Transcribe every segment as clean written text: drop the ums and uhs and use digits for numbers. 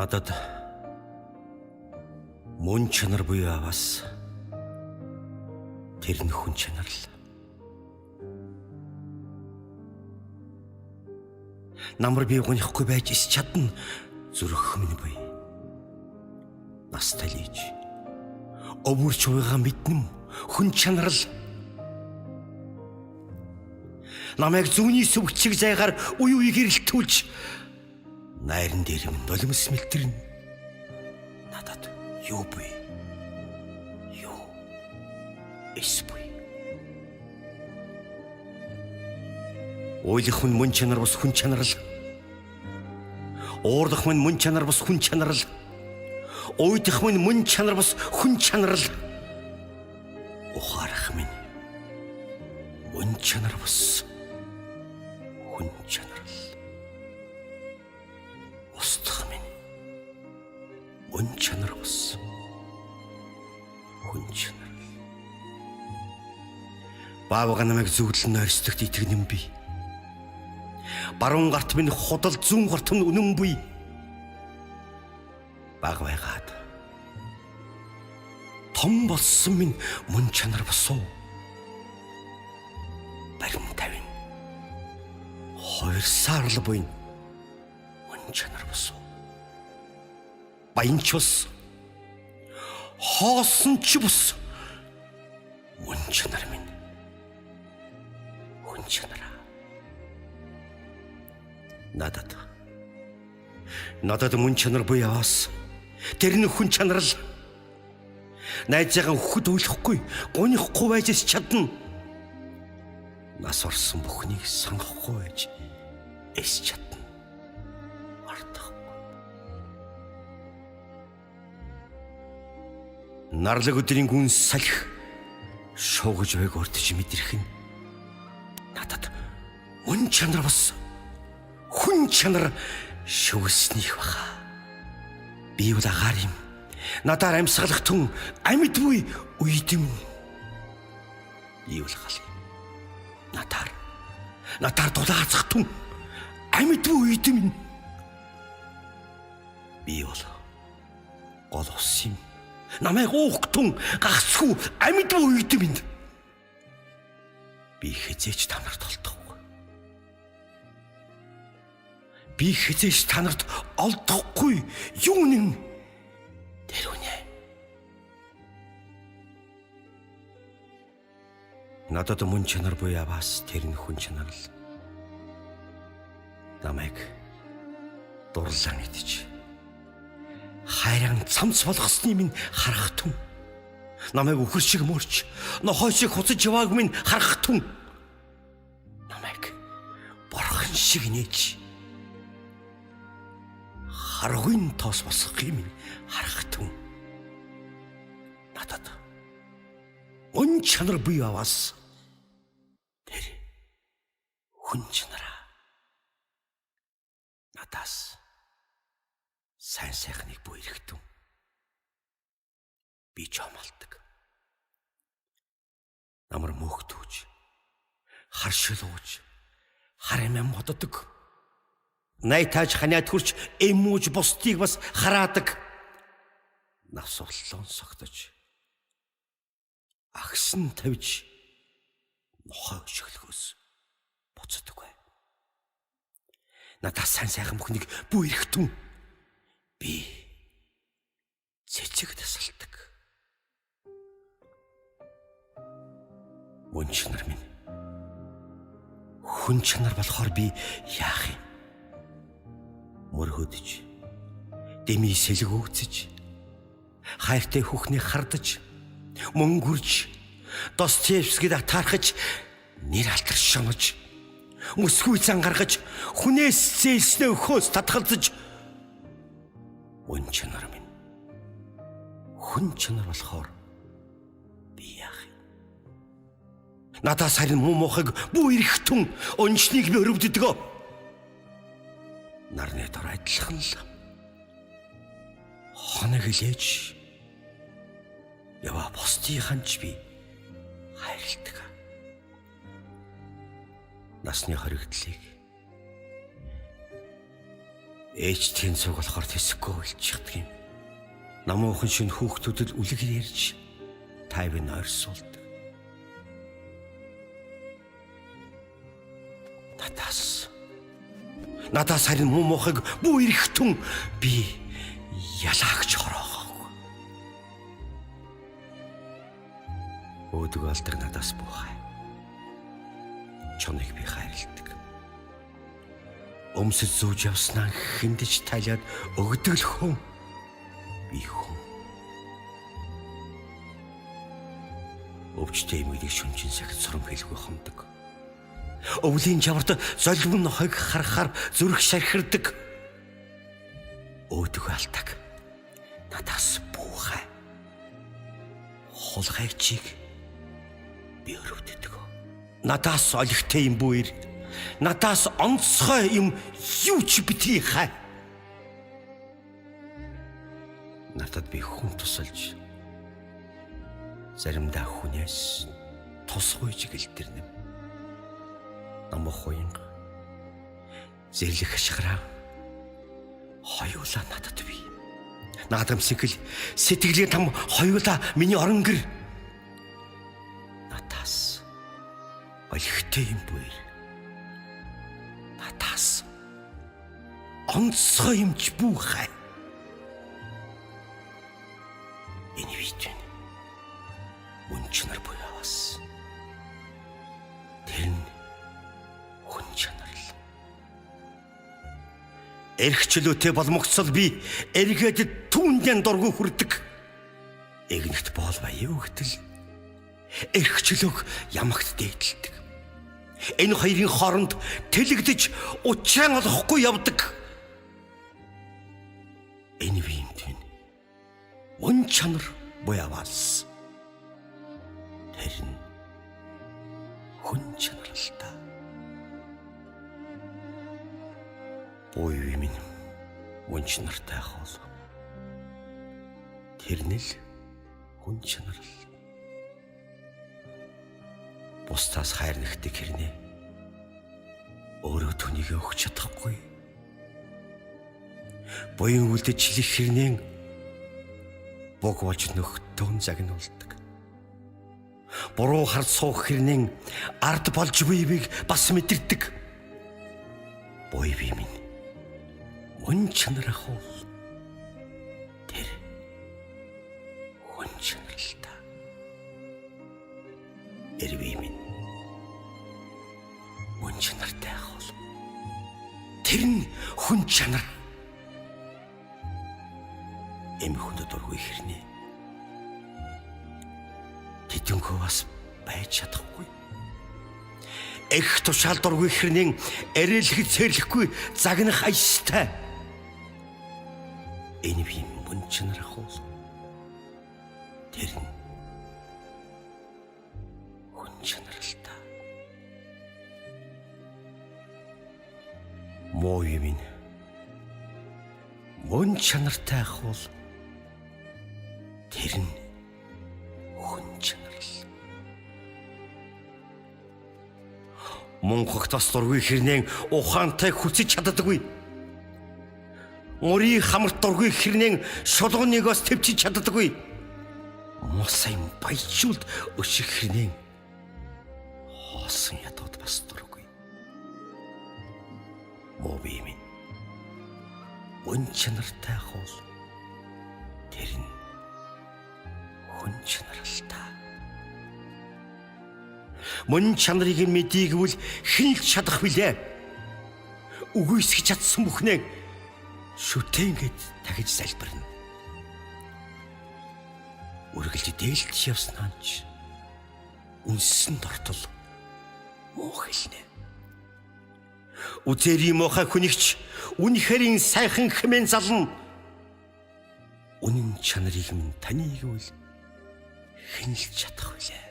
Надад мөн чанар буюу аваас тэр нь хүн чанар л. Намар би гонихгүй байж ис чадна зүрх минь буй. Насталиж өвөрч уйгаа мэднэм хүн чанар л. Намайг зүүнний сүвчиг зайгаар уй гэрэлтүүлж найран дээр минь нулимс мэлтэрнэ. Надад юу буй? Юу? Эс буй. Ойлох минь мөн чанар бас хүн чанар л. Уурлах минь мөн чанар бас хүн чанар л. Уйдах минь мөн чанар бас хүн чанар л. Ухаарах минь мөн чанар бас хүн чанар л. Устгах минь мөн чанар бас хүн чанар л. Баавга намайг зүглэн ойрсдогт итгэнэм би. Баруун гарт минь худал, зүүн гарт минь үнэн буй. Баг байгаад том болсон минь мөн чанар босуу. Барим тавин хоёр саарл буй мөн чанар босуу. Баянч бос, хоосон ч бос мөн чанар минь хүн чанараа. Надад мөн чанар буй аваас тэр нь хүн чанар л. Найзаагаа өгөхөд үйлэхгүй, гонихгүй байж чадна. Нас орсон бүхнийг сонгохгүй байж эс чадна. Артахгүй. Нарлаг өдрийн гүн салхи шуугж байг урдж мэдрэх нь надад мөн чанар бас хүн чанар шүгснийх баха. Би бол агаар юм. Надаар амьсгалах түн амьд буй үйдэм. Би бол гал юм. Надаар дулаацах түн амьд буй үйдэм. Би бол гол ус юм. Намайг уух түн гахсгүй амьд буй үйдэм. Би хизээч та нарт олдохгүй. Би хизээч та нарт олдохгүй юу нэн тэр үнэ. Надад мөн чанар буй аваас тэр нь хүн чанар л. Намайг дурлан идэж хайран цамц болгосны минь харах түн. Намайг үхэр шиг мөрч нохой шиг хуцаж явааг минь харах түн. Намайг борхон шиг нээж харгын тоос босгох юм харах түн. Надад мөн чанар буй аваас тэр хүн чанараа. Надаас сайн сайхныг буй ирэхтэн. Би чамалдаг. Намар мөхтүүж, харшилууж, харамям боддог. Найтаж ханаад хурч эмүүж бусдыг бас хараадаг. Навс боллон согтож агсан тавьж нохой өшөглөхөөс буцдаг бай. Надаас сайн сайхан бүхнийг буй ирэхтэн. Би цэцэг тасалдаг. Мөн чанар минь хүн чанар болохоор би яах юм? Мөргөдөж, дэмий сэлэг үүцэж, хайртай хүүхнийг хардаж, мөн гүрж, Достоевскийд атаархаж, нэр алтар шонож, мөсгүй зан гаргаж, хүнээс зээлснээ өхөөс татгалзаж, мөн чанар минь хүн чанар болохоор би яах юм? Надаас харин муу мохыг буй ирэхтэн онцныг би өрөвддөг. Нарны дор адилхан л хоног илээж ява бусдынханч би хайрладаг. Насны хоригдлыг Ээжтийн цуг болохоор тэсэхгүй болчихдаг юм. Намуухан шин хүүхдүүдэд үлгэр ярьж тайван ойрсуулдаг. Надаас харин муу мохыг бүү ирэхтэн би ялаагч хороогоогүй. Өөдөг алдаг надаас буухай. Чоныг би хайрладаг. Өмсөж зүүж явснаа хиндэж талиад өгдөг л хүн. Би хүн. Өвчтэй юмыг шүнжин сахид сурам хэлгүй хомдог. Өвлийн чаварт золбон хог харахаар зүрх шархирдаг. Өөдөг алдаг надаас буухай. Хулгайчийг би өрөвддөг. Надаас олигтой юм бүүр. Надаас онцгой юм юу ч битгий хай. Надад би хүн тусалж заримдаа хүнээс тусгүйж гэлдэрнэ. Намх уянга зэрлэх ашгараа хоёулаа надад бий. Наадамсгэл сэтгэлийн там хоёулаа миний орон гэр. Надаас олигтой юм бүүр. Надаас онцгой юмч буухай. Энэ видео мөн чанар буяваас. Тэр нь хүн чанар л. Эрхчлөөтэй боломгцол би эргээд түүндэн дургүй хүрдэг. Игнэт боол баяа өгтөл. Эрхчлөөг ямагт дээдэлдэг. Энэ хоёрын хооронд тэлэгдэж учраан олохгүй явдаг. Энэ биемтэн мөн чанар буяваас. Тэр нь хүн чанар л та. Буй минь мөн чанартай хол. Тэр нь л хүн чанар л. Бусдаас хайр нэгдэг хэрнээ өөрөө түүнийг өгч чадахгүй. Буян үлдчихлэх хэрнээ бог болж нөхтөн загнуулдаг. Буруу хард суух хэрнээ ард болж буйвыг бас мэдэрдэг. Буй би минь мөн чанар ахуул. Тэр хүн чанар л та. Эрби минь мөн чанартай ахуул. Тэр нь хүн чанар. Эм хүнд дургүй хэрнээ тэдэнхөө бас байж чадахгүй. Эх тушаал дургүй хэрнээ арилгэж цэрлэхгүй загнах аястай. Энэ би мөн чанар ахуул. Тэр нь хүн чанар л та. Муу юм мөн чанартай ахуул. Тэр нь хүн чанар л. Монхогт бас дургүй хэрнээ ухаантай хүсэж чаддаггүй. Мөрийн хамарт дургүй хэрнээ шулууныг бас төвчж чаддаггүй. Мосайн баяжуулд өших хэрнээ хоосон ядууд бас дургүй. Муу би минь мөн чанартай ахуул. Тэр нь хүн чанар л та. Мөн чанарыг мэдийгвэл хэн л чадах билээ. Үгүйсгэж чадсан бүхнээ шүтэнгээд тахиж залбирна. Үргэлж дээлж явснаач үнсэнд ортол муу хэлнэ. Үзэри мохай хүнийгч үнэхэрийн сайхан хэмээн зална. Үнэн чанарыг минь таныг үл хэн л чадах вүлээ.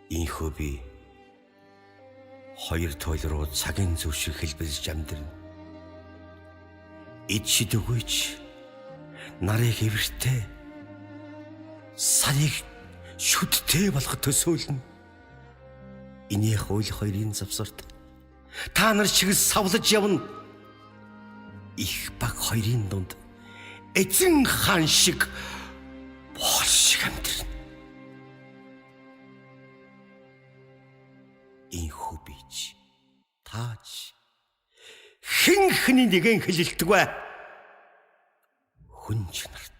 Инхүү би хоёр тойл руу цагийн зүв шиг хэлбэлж амьдрна. Эд шидэгүйч нарыг эвэртэй сарыг шүдтэй болгох төсөөлнө. Инех уйл хоёрын завсарт та нар шиг савлаж явна. Их баг хоёрын дунд эзэн хаан шиг боол шиг амьдрна. Инхүү бич тааж хэн хэний нэгэн хэлэлтгүй хүн чанарт